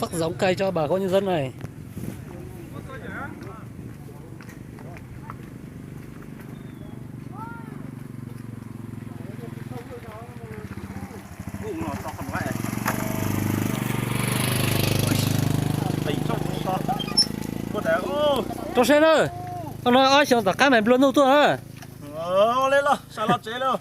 phát giống cây cho bà con nhân dân này. Cho xe nữa. Nó ai想打开买不弄多啊？lên rồi, sao lọt chế đâu?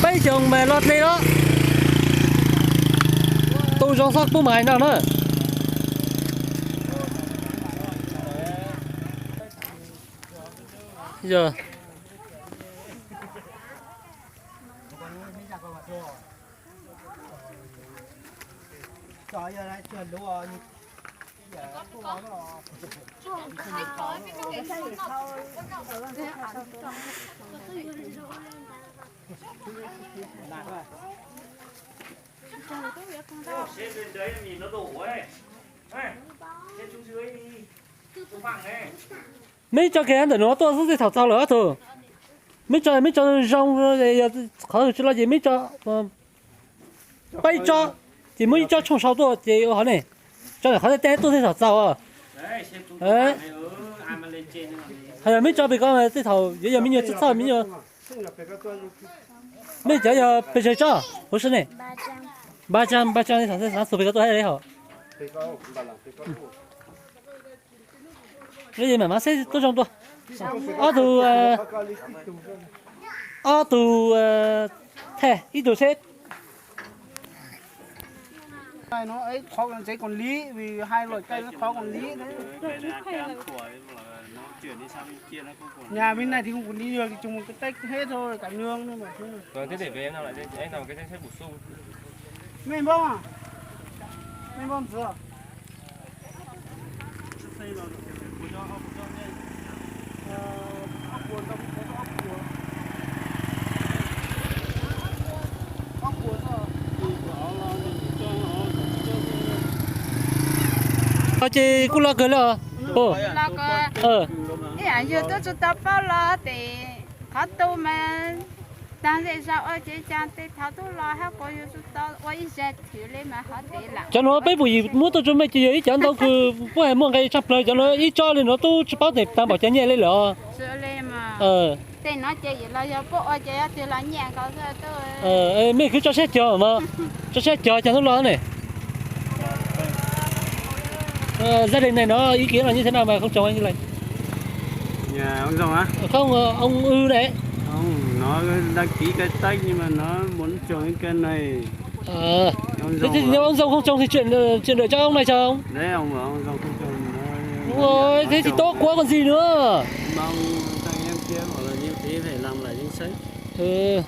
Bây giờ mày lọt lên đó. Tôi trong sắc bố mày nào nữa. Giờ trời ơi, trời đúng rồi. Trên bên đấy nhìn nó đổ ấy. Này, trên xuống dưới đi. Xuống phẳng này. mấy cho cái để nó to sẽ thảo sao nữa thôi. Mấy cho rong rồi khó chứ là gì mấy cho bay cho chỉ mới cho trong sáu tuổi thì họ này cho là họ sẽ tôi sẽ thảo sao à. Đấy, xem xuống Đấy. phẳng này, ai mà lên trên nữa. hay là mấy cho bị con cái thảo giờ giờ mấy nhiều sao mấy nhiều mấy giờ bây giờ cho不是呢300你想在啥数别个多还得好cái gì mà má sẽ tôi trong tôi ở tù thẻ ít đồ xét Này nó ấy khó còn giấy còn lý vì hai loại cây nó khó còn lý đấy. Nhà bên này thì không còn lý được thì trồng một cái tách hết thôi cả nương thôi mà. Vâng, thế để về em làm lại em làm cái danh sách bổ sung. Mình bông à? Mình bông chưa? chị cũng lo cười了哦那个，哎呀，有的就到包了的，他都们，但是说我这家的他都了，还个有就到我一些去里面好的了。 cho nó bây giờ mua tôi chuẩn bị gì ấy chẳng đâu cứ bữa hay mua cái chắp lời cho nó ít cho lên nó tôi chỉ bảo để tao bảo cho nhẹ lên rồi 是嘞嘛。 Ờ. 对，那这一了要不我这要对了年搞个都。 mấy cứ cho xét chờ mà cho xét chờ chẳng nó lo này gia đình này nó ý kiến là như thế nào mà không trồng anh như này Nhà ông rồng á? không ông ư đấy Không, nó đăng ký cái tách nhưng mà nó muốn trồng cái cây này. Thế thì nếu ông rồng không trồng thì chuyện đợi cho ông này trồng. Đấy ông bảo ông rồng không trồng nó. Đúng rồi, thế thì tốt quá còn gì nữa. Mong thằng em kia bảo là như thế phải làm lại chính sách. Ừ.